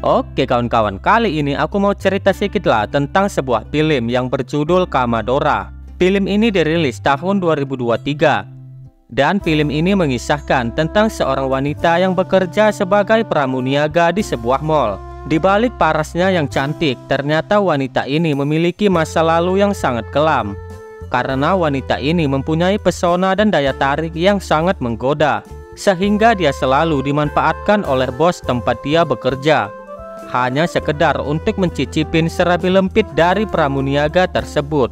Oke kawan-kawan, kali ini aku mau cerita sedikit lah tentang sebuah film yang berjudul Kamadora. Film ini dirilis tahun 2023. Dan film ini mengisahkan tentang seorang wanita yang bekerja sebagai pramuniaga di sebuah mall. Di balik parasnya yang cantik, ternyata wanita ini memiliki masa lalu yang sangat kelam. Karena wanita ini mempunyai pesona dan daya tarik yang sangat menggoda, sehingga dia selalu dimanfaatkan oleh bos tempat dia bekerja, hanya sekedar untuk mencicipin serabi lempit dari pramuniaga tersebut.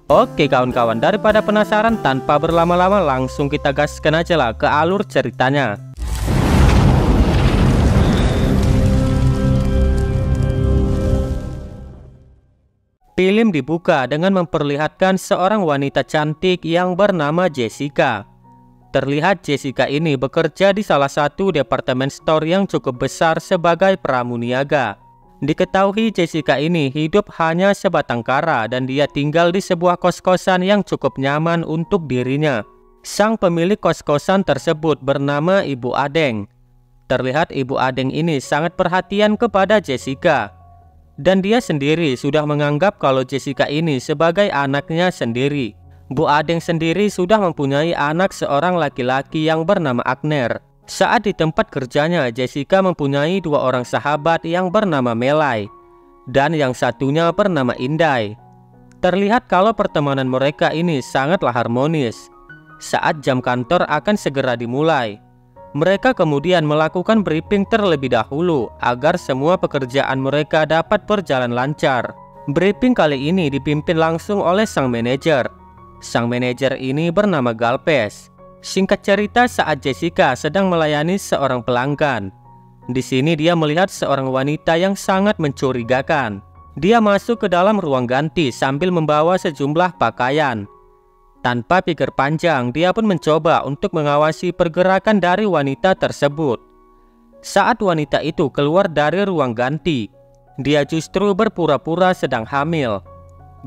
Oke kawan-kawan, daripada penasaran, tanpa berlama-lama langsung kita gaskan aja lah ke alur ceritanya. Film dibuka dengan memperlihatkan seorang wanita cantik yang bernama Jessica. Terlihat Jessica ini bekerja di salah satu departemen store yang cukup besar sebagai pramuniaga. Diketahui Jessica ini hidup hanya sebatang kara dan dia tinggal di sebuah kos-kosan yang cukup nyaman untuk dirinya. Sang pemilik kos-kosan tersebut bernama Ibu Adeng. Terlihat Ibu Adeng ini sangat perhatian kepada Jessica. Dan dia sendiri sudah menganggap kalau Jessica ini sebagai anaknya sendiri. Bu Adeng sendiri sudah mempunyai anak seorang laki-laki yang bernama Agner. Saat di tempat kerjanya, Jessica mempunyai dua orang sahabat yang bernama Melai dan yang satunya bernama Indai. Terlihat kalau pertemanan mereka ini sangatlah harmonis. Saat jam kantor akan segera dimulai, mereka kemudian melakukan briefing terlebih dahulu agar semua pekerjaan mereka dapat berjalan lancar. Briefing kali ini dipimpin langsung oleh sang manajer. Sang manajer ini bernama Galpes. Singkat cerita, saat Jessica sedang melayani seorang pelanggan, di sini dia melihat seorang wanita yang sangat mencurigakan. Dia masuk ke dalam ruang ganti sambil membawa sejumlah pakaian. Tanpa pikir panjang, dia pun mencoba untuk mengawasi pergerakan dari wanita tersebut. Saat wanita itu keluar dari ruang ganti, dia justru berpura-pura sedang hamil.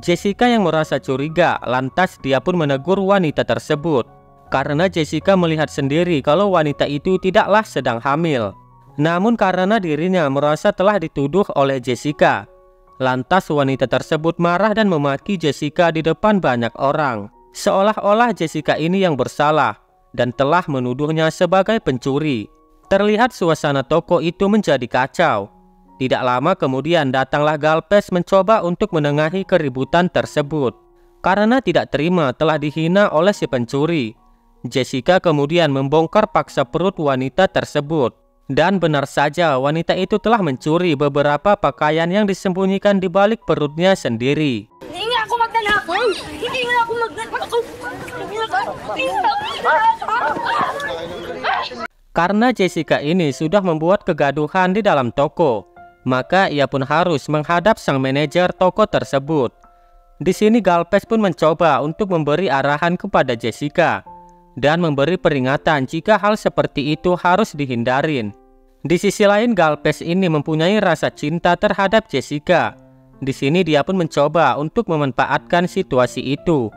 Jessica yang merasa curiga, lantas dia pun menegur wanita tersebut. Karena Jessica melihat sendiri kalau wanita itu tidaklah sedang hamil. Namun karena dirinya merasa telah dituduh oleh Jessica, lantas wanita tersebut marah dan memaki Jessica di depan banyak orang. Seolah-olah Jessica ini yang bersalah dan telah menuduhnya sebagai pencuri. Terlihat suasana toko itu menjadi kacau. Tidak lama kemudian datanglah Galpes mencoba untuk menengahi keributan tersebut. Karena tidak terima telah dihina oleh si pencuri, Jessica kemudian membongkar paksa perut wanita tersebut. Dan benar saja, wanita itu telah mencuri beberapa pakaian yang disembunyikan di balik perutnya sendiri. Hindi ako magnanakaw! Hindi ako magnanakaw! Karena Jessica ini sudah membuat kegaduhan di dalam toko, maka ia pun harus menghadap sang manajer toko tersebut. Di sini Galpes pun mencoba untuk memberi arahan kepada Jessica dan memberi peringatan jika hal seperti itu harus dihindarin. Di sisi lain, Galpes ini mempunyai rasa cinta terhadap Jessica. Di sini dia pun mencoba untuk memanfaatkan situasi itu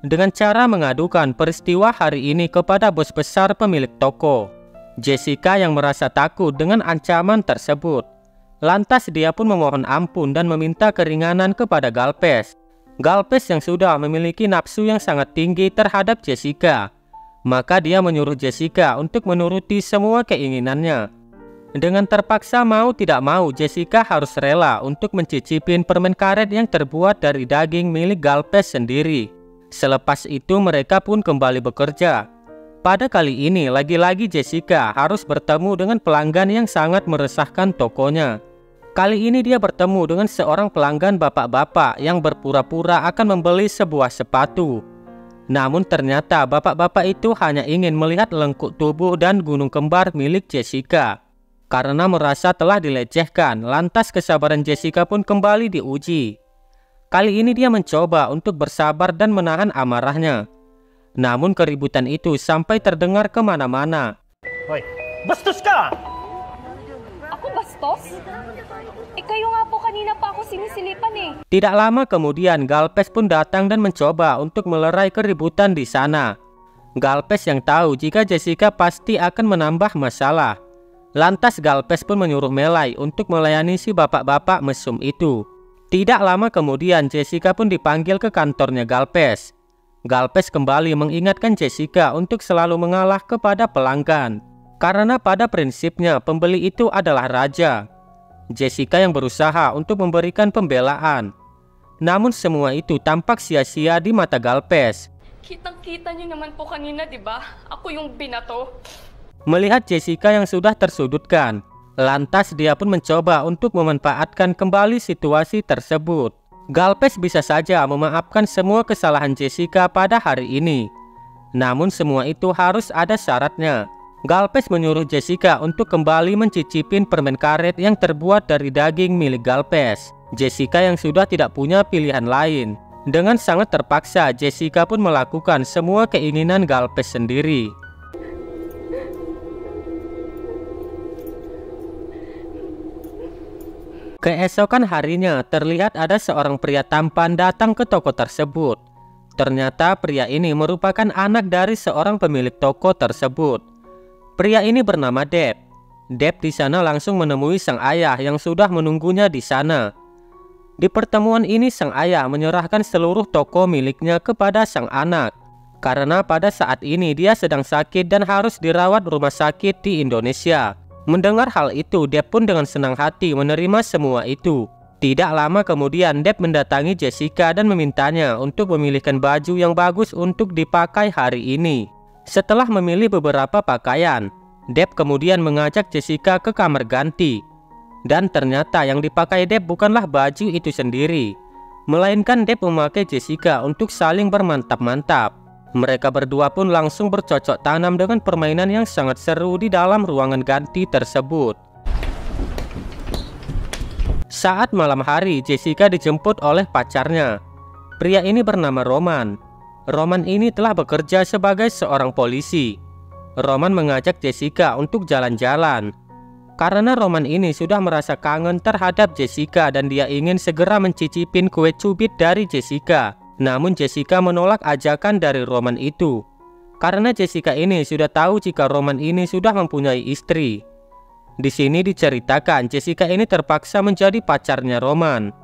dengan cara mengadukan peristiwa hari ini kepada bos besar pemilik toko. Jessica yang merasa takut dengan ancaman tersebut, lantas dia pun memohon ampun dan meminta keringanan kepada Galpes. Galpes yang sudah memiliki nafsu yang sangat tinggi terhadap Jessica, maka dia menyuruh Jessica untuk menuruti semua keinginannya. Dengan terpaksa mau tidak mau, Jessica harus rela untuk mencicipin permen karet yang terbuat dari daging milik Galpes sendiri. Selepas itu mereka pun kembali bekerja. Pada kali ini lagi-lagi Jessica harus bertemu dengan pelanggan yang sangat meresahkan tokonya. Kali ini dia bertemu dengan seorang pelanggan bapak-bapak yang berpura-pura akan membeli sebuah sepatu. Namun ternyata bapak-bapak itu hanya ingin melihat lengkuk tubuh dan gunung kembar milik Jessica. Karena merasa telah dilecehkan, lantas kesabaran Jessica pun kembali diuji. Kali ini dia mencoba untuk bersabar dan menahan amarahnya. Namun keributan itu sampai terdengar kemana-mana. Hoy, bastos ka! Ako bastos? Kayo nga po kanina pa ako sinisilipan eh. Tidak lama kemudian Galpes pun datang dan mencoba untuk melerai keributan di sana. Galpes yang tahu jika Jessica pasti akan menambah masalah, Lantas Galvez pun menyuruh Melay untuk melayani si bapak-bapak mesum itu. Tidak lama kemudian Jessica pun dipanggil ke kantornya Galvez. Galvez kembali mengingatkan Jessica untuk selalu mengalah kepada pelanggan. Karena pada prinsipnya pembeli itu adalah raja. Jessica yang berusaha untuk memberikan pembelaan. Namun semua itu tampak sia-sia di mata Galvez. Kitang-kita niyo naman po kanina, di ba? Ako yung binato. Melihat Jessica yang sudah tersudutkan, lantas dia pun mencoba untuk memanfaatkan kembali situasi tersebut. Galvez bisa saja memaafkan semua kesalahan Jessica pada hari ini. Namun semua itu harus ada syaratnya. Galvez menyuruh Jessica untuk kembali mencicipin permen karet yang terbuat dari daging milik Galvez. Jessica yang sudah tidak punya pilihan lain. Dengan sangat terpaksa, Jessica pun melakukan semua keinginan Galvez sendiri. Keesokan harinya, terlihat ada seorang pria tampan datang ke toko tersebut. Ternyata pria ini merupakan anak dari seorang pemilik toko tersebut. Pria ini bernama Deb. Deb di sana langsung menemui sang ayah yang sudah menunggunya di sana. Di pertemuan ini sang ayah menyerahkan seluruh toko miliknya kepada sang anak. Karena pada saat ini dia sedang sakit dan harus dirawat rumah sakit di Indonesia. Mendengar hal itu, Deb pun dengan senang hati menerima semua itu. Tidak lama kemudian Deb mendatangi Jessica dan memintanya untuk memilihkan baju yang bagus untuk dipakai hari ini. Setelah memilih beberapa pakaian, Deb kemudian mengajak Jessica ke kamar ganti. Dan ternyata yang dipakai Deb bukanlah baju itu sendiri, melainkan Deb memakai Jessica untuk saling bermantap-mantap. Mereka berdua pun langsung bercocok tanam dengan permainan yang sangat seru di dalam ruangan ganti tersebut. Saat malam hari, Jessica dijemput oleh pacarnya. Pria ini bernama Roman. Roman ini telah bekerja sebagai seorang polisi. Roman mengajak Jessica untuk jalan-jalan. Karena Roman ini sudah merasa kangen terhadap Jessica dan dia ingin segera mencicipin kue cubit dari Jessica. Namun Jessica menolak ajakan dari Roman itu. Karena Jessica ini sudah tahu jika Roman ini sudah mempunyai istri. Di sini diceritakan Jessica ini terpaksa menjadi pacarnya Roman.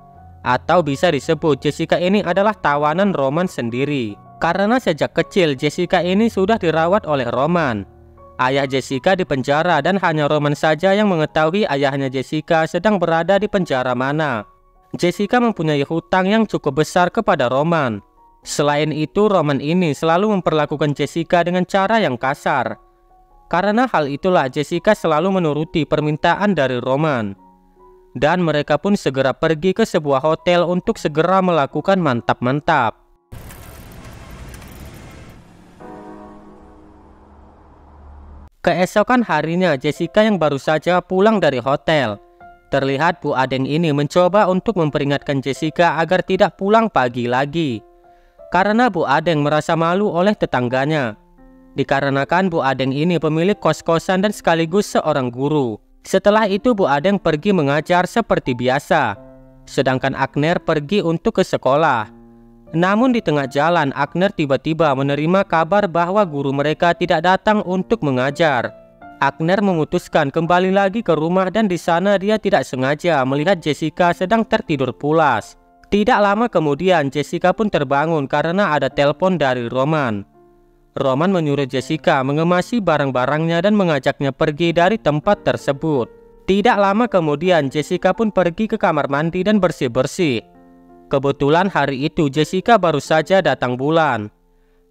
Atau bisa disebut Jessica ini adalah tawanan Roman sendiri. Karena sejak kecil Jessica ini sudah dirawat oleh Roman. Ayah Jessica di penjara dan hanya Roman saja yang mengetahui ayahnya Jessica sedang berada di penjara mana. Jessica mempunyai hutang yang cukup besar kepada Roman. Selain itu, Roman ini selalu memperlakukan Jessica dengan cara yang kasar. Karena hal itulah Jessica selalu menuruti permintaan dari Roman. Dan mereka pun segera pergi ke sebuah hotel untuk segera melakukan mantap-mantap. Keesokan harinya, Jessica yang baru saja pulang dari hotel. Terlihat Bu Adeng ini mencoba untuk memperingatkan Jessica agar tidak pulang pagi lagi. Karena Bu Adeng merasa malu oleh tetangganya. Dikarenakan Bu Adeng ini pemilik kos-kosan dan sekaligus seorang guru. Setelah itu Bu Adeng pergi mengajar seperti biasa. Sedangkan Agner pergi untuk ke sekolah. Namun di tengah jalan Agner tiba-tiba menerima kabar bahwa guru mereka tidak datang untuk mengajar. Agner memutuskan kembali lagi ke rumah dan di sana dia tidak sengaja melihat Jessica sedang tertidur pulas. Tidak lama kemudian Jessica pun terbangun karena ada telepon dari Roman. Roman menyuruh Jessica mengemasi barang-barangnya dan mengajaknya pergi dari tempat tersebut. Tidak lama kemudian Jessica pun pergi ke kamar mandi dan bersih-bersih. Kebetulan hari itu Jessica baru saja datang bulan.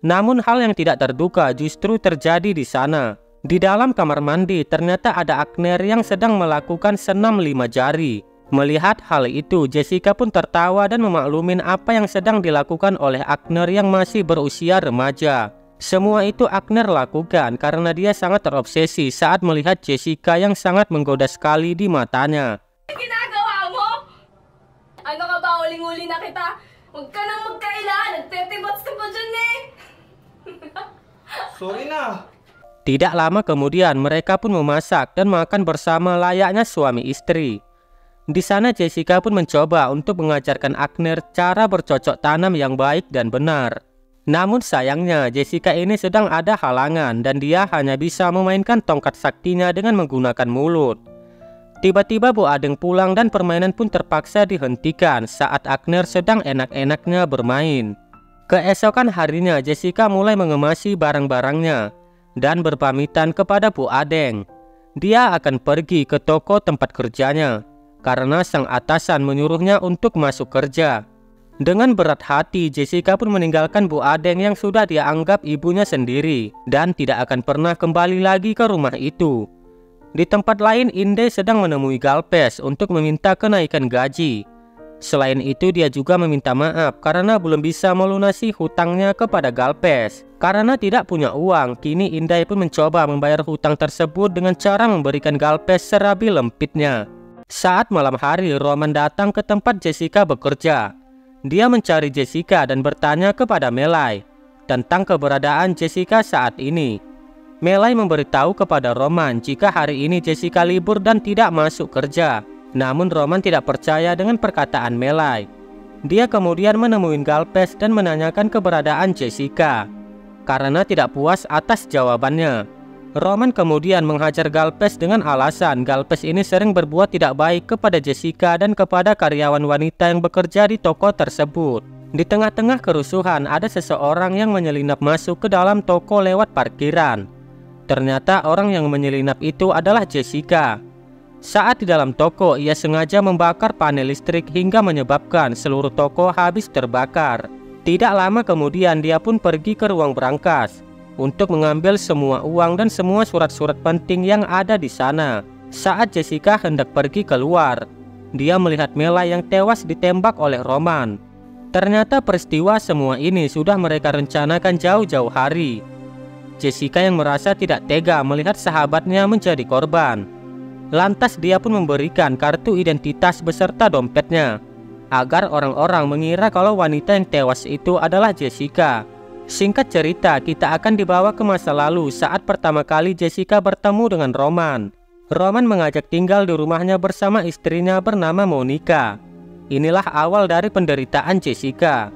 Namun hal yang tidak terduga justru terjadi di sana. Di dalam kamar mandi ternyata ada Agner yang sedang melakukan senam 5 jari. Melihat hal itu, Jessica pun tertawa dan memaklumin apa yang sedang dilakukan oleh Agner yang masih berusia remaja. Semua itu Agner lakukan karena dia sangat terobsesi saat melihat Jessica yang sangat menggoda sekali di matanya. Ginagawa mo? Ano ka ba, uling-uli na kita? Huwag ka nang magkaila, nagtetibots ka pa dyan eh. Sorry na. Tidak lama kemudian mereka pun memasak dan makan bersama layaknya suami istri. Di sana Jessica pun mencoba untuk mengajarkan Agner cara bercocok tanam yang baik dan benar. Namun sayangnya Jessica ini sedang ada halangan dan dia hanya bisa memainkan tongkat saktinya dengan menggunakan mulut. Tiba-tiba Bu Adeng pulang dan permainan pun terpaksa dihentikan saat Agner sedang enak-enaknya bermain. Keesokan harinya Jessica mulai mengemasi barang-barangnya dan berpamitan kepada Bu Adeng. Dia akan pergi ke toko tempat kerjanya karena sang atasan menyuruhnya untuk masuk kerja. Dengan berat hati Jessica pun meninggalkan Bu Adeng yang sudah dia anggap ibunya sendiri dan tidak akan pernah kembali lagi ke rumah itu. Di tempat lain Inde sedang menemui Galpes untuk meminta kenaikan gaji. Selain itu dia juga meminta maaf karena belum bisa melunasi hutangnya kepada Galpes. Karena tidak punya uang, kini Indai pun mencoba membayar hutang tersebut dengan cara memberikan Galpes serabi lempitnya. Saat malam hari Roman datang ke tempat Jessica bekerja. Dia mencari Jessica dan bertanya kepada Melai tentang keberadaan Jessica saat ini. Melai memberitahu kepada Roman jika hari ini Jessica libur dan tidak masuk kerja. Namun Roman tidak percaya dengan perkataan Melai. Dia kemudian menemui Galpes dan menanyakan keberadaan Jessica. Karena tidak puas atas jawabannya, Roman kemudian menghajar Galpes dengan alasan Galpes ini sering berbuat tidak baik kepada Jessica dan kepada karyawan wanita yang bekerja di toko tersebut. Di tengah-tengah kerusuhan ada seseorang yang menyelinap masuk ke dalam toko lewat parkiran. Ternyata orang yang menyelinap itu adalah Jessica. Saat di dalam toko, ia sengaja membakar panel listrik hingga menyebabkan seluruh toko habis terbakar. Tidak lama kemudian dia pun pergi ke ruang berangkas untuk mengambil semua uang dan semua surat-surat penting yang ada di sana. Saat Jessica hendak pergi keluar, dia melihat Melai yang tewas ditembak oleh Roman. Ternyata peristiwa semua ini sudah mereka rencanakan jauh-jauh hari. Jessica yang merasa tidak tega melihat sahabatnya menjadi korban. Lantas dia pun memberikan kartu identitas beserta dompetnya agar orang-orang mengira kalau wanita yang tewas itu adalah Jessica. Singkat cerita, kita akan dibawa ke masa lalu saat pertama kali Jessica bertemu dengan Roman. Roman mengajak tinggal di rumahnya bersama istrinya bernama Monica. Inilah awal dari penderitaan Jessica.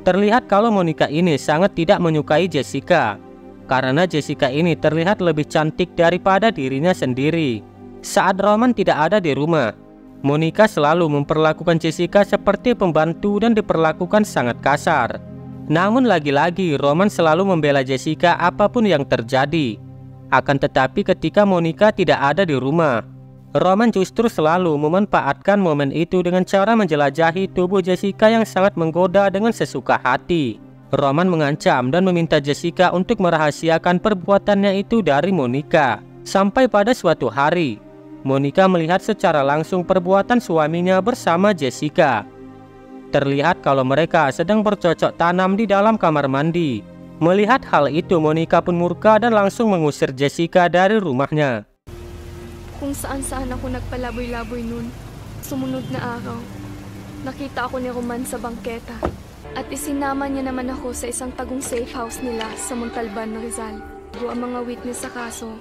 Terlihat kalau Monica ini sangat tidak menyukai Jessica karena Jessica ini terlihat lebih cantik daripada dirinya sendiri. Saat Roman tidak ada di rumah, Monica selalu memperlakukan Jessica seperti pembantu dan diperlakukan sangat kasar. Namun lagi-lagi Roman selalu membela Jessica apapun yang terjadi. Akan tetapi ketika Monica tidak ada di rumah, Roman justru selalu memanfaatkan momen itu dengan cara menjelajahi tubuh Jessica yang sangat menggoda dengan sesuka hati. Roman mengancam dan meminta Jessica untuk merahasiakan perbuatannya itu dari Monica. Sampai pada suatu hari, Monica melihat secara langsung perbuatan suaminya bersama Jessica. Terlihat kalau mereka sedang bercocok tanam di dalam kamar mandi. Melihat hal itu, Monica pun murka dan langsung mengusir Jessica dari rumahnya. Kung saan-saan ako nagpalaboy-laboy nun, sumunod na araw, nakita ako ni Roman sa bangketa. At isinama niya naman ako sa isang tagong safe house nila sa Montalban, Rizal. Ang mga witness sa kaso,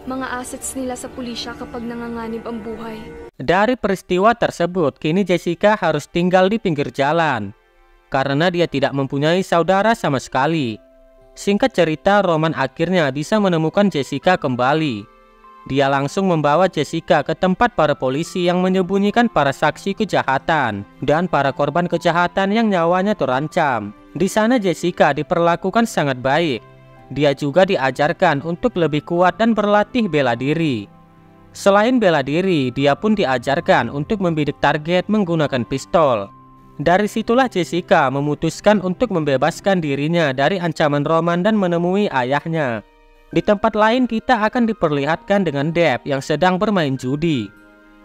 mga assets nila sa pulisya kapag nanganganib ang buhay. Dari peristiwa tersebut, kini Jessica harus tinggal di pinggir jalan karena dia tidak mempunyai saudara sama sekali. Singkat cerita, Roman akhirnya bisa menemukan Jessica kembali. Dia langsung membawa Jessica ke tempat para polisi yang menyembunyikan para saksi kejahatan dan para korban kejahatan yang nyawanya terancam. Di sana Jessica diperlakukan sangat baik. Dia juga diajarkan untuk lebih kuat dan berlatih bela diri. Selain bela diri, dia pun diajarkan untuk membidik target menggunakan pistol. Dari situlah Jessica memutuskan untuk membebaskan dirinya dari ancaman Roman dan menemui ayahnya. Di tempat lain kita akan diperlihatkan dengan Deb yang sedang bermain judi.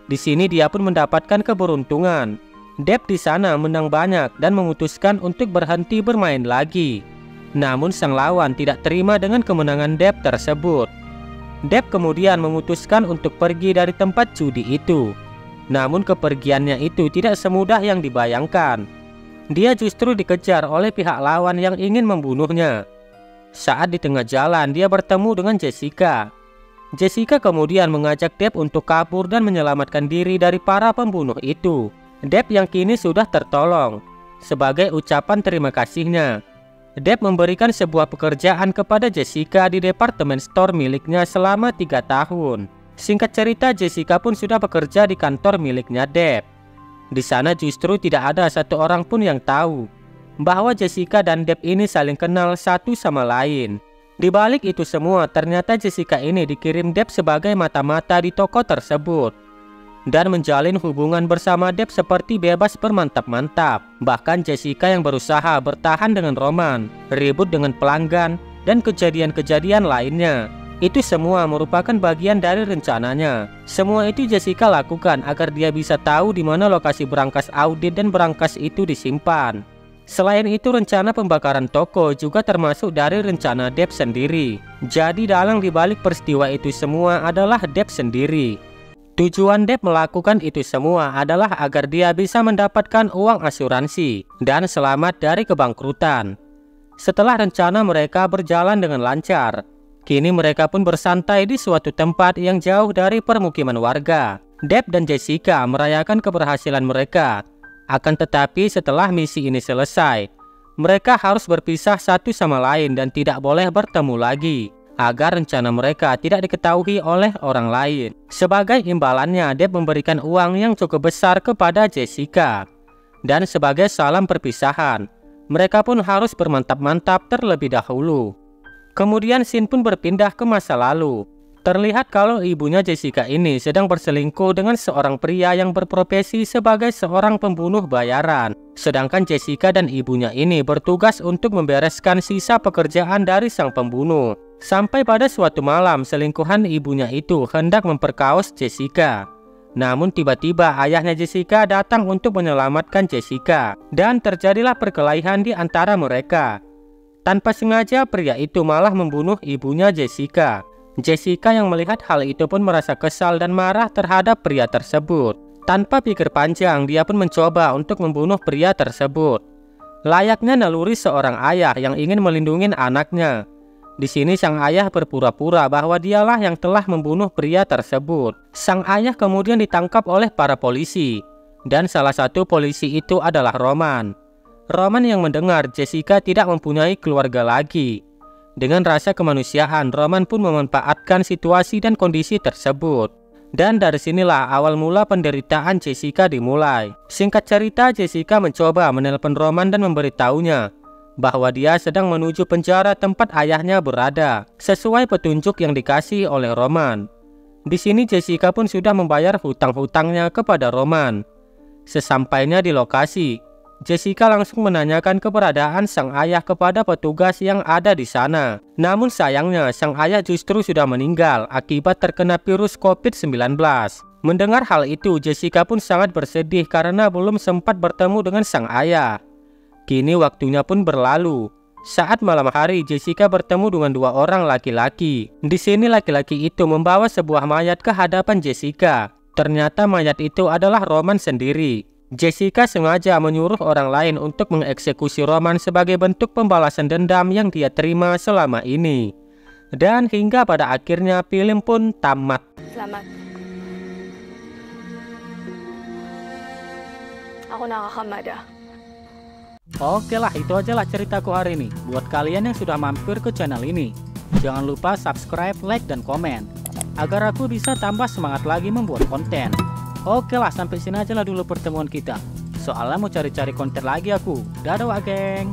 Di sini dia pun mendapatkan keberuntungan. Deb di sana menang banyak dan memutuskan untuk berhenti bermain lagi. Namun sang lawan tidak terima dengan kemenangan Deb tersebut. Deb kemudian memutuskan untuk pergi dari tempat judi itu. Namun kepergiannya itu tidak semudah yang dibayangkan. Dia justru dikejar oleh pihak lawan yang ingin membunuhnya. Saat di tengah jalan, dia bertemu dengan Jessica. Jessica kemudian mengajak Deb untuk kabur dan menyelamatkan diri dari para pembunuh itu. Deb yang kini sudah tertolong. Sebagai ucapan terima kasihnya, Depp memberikan sebuah pekerjaan kepada Jessica di departemen store miliknya selama 3 tahun. Singkat cerita, Jessica pun sudah bekerja di kantor miliknya Depp. Di sana justru tidak ada satu orang pun yang tahu bahwa Jessica dan Depp ini saling kenal satu sama lain. Di balik itu semua, ternyata Jessica ini dikirim Depp sebagai mata-mata di toko tersebut dan menjalin hubungan bersama Depp seperti bebas bermantap-mantap. Bahkan Jessica yang berusaha bertahan dengan Roman, ribut dengan pelanggan, dan kejadian-kejadian lainnya. Itu semua merupakan bagian dari rencananya. Semua itu Jessica lakukan agar dia bisa tahu di mana lokasi berangkas audit dan berangkas itu disimpan. Selain itu, rencana pembakaran toko juga termasuk dari rencana Depp sendiri. Jadi dalang dibalik peristiwa itu semua adalah Depp sendiri. Tujuan Depp melakukan itu semua adalah agar dia bisa mendapatkan uang asuransi dan selamat dari kebangkrutan. Setelah rencana mereka berjalan dengan lancar, kini mereka pun bersantai di suatu tempat yang jauh dari permukiman warga. Depp dan Jessica merayakan keberhasilan mereka. Akan tetapi setelah misi ini selesai, mereka harus berpisah satu sama lain dan tidak boleh bertemu lagi, agar rencana mereka tidak diketahui oleh orang lain. Sebagai imbalannya, Depp memberikan uang yang cukup besar kepada Jessica. Dan sebagai salam perpisahan, mereka pun harus bermantap-mantap terlebih dahulu. Kemudian scene pun berpindah ke masa lalu. Terlihat kalau ibunya Jessica ini sedang berselingkuh dengan seorang pria yang berprofesi sebagai seorang pembunuh bayaran. Sedangkan Jessica dan ibunya ini bertugas untuk membereskan sisa pekerjaan dari sang pembunuh. Sampai pada suatu malam, selingkuhan ibunya itu hendak memperkaos Jessica. Namun tiba-tiba ayahnya Jessica datang untuk menyelamatkan Jessica. Dan terjadilah perkelahian di antara mereka. Tanpa sengaja, pria itu malah membunuh ibunya Jessica. Jessica yang melihat hal itu pun merasa kesal dan marah terhadap pria tersebut. Tanpa pikir panjang, dia pun mencoba untuk membunuh pria tersebut. Layaknya naluri seorang ayah yang ingin melindungi anaknya. Di sini sang ayah berpura-pura bahwa dialah yang telah membunuh pria tersebut. Sang ayah kemudian ditangkap oleh para polisi. Dan salah satu polisi itu adalah Roman. Roman yang mendengar Jessica tidak mempunyai keluarga lagi. Dengan rasa kemanusiaan, Roman pun memanfaatkan situasi dan kondisi tersebut. Dan dari sinilah awal mula penderitaan Jessica dimulai. Singkat cerita, Jessica mencoba menelpon Roman dan memberitahunya bahwa dia sedang menuju penjara tempat ayahnya berada, sesuai petunjuk yang dikasih oleh Roman. Di sini Jessica pun sudah membayar hutang-hutangnya kepada Roman. Sesampainya di lokasi, Jessica langsung menanyakan keberadaan sang ayah kepada petugas yang ada di sana. Namun sayangnya, sang ayah justru sudah meninggal akibat terkena virus COVID-19. Mendengar hal itu, Jessica pun sangat bersedih karena belum sempat bertemu dengan sang ayah. Kini waktunya pun berlalu. Saat malam hari, Jessica bertemu dengan 2 orang laki-laki. Di sini laki-laki itu membawa sebuah mayat ke hadapan Jessica. Ternyata mayat itu adalah Roman sendiri. Jessica sengaja menyuruh orang lain untuk mengeksekusi Roman sebagai bentuk pembalasan dendam yang dia terima selama ini. Dan hingga pada akhirnya film pun tamat. Selamat. Ako nakakamada. Oke lah, itu aja lah ceritaku hari ini. Buat kalian yang sudah mampir ke channel ini, jangan lupa subscribe, like, dan komen agar aku bisa tambah semangat lagi membuat konten. Oke lah, sampai sini aja lah dulu pertemuan kita. Soalnya mau cari-cari konten lagi aku. Dadah, geng.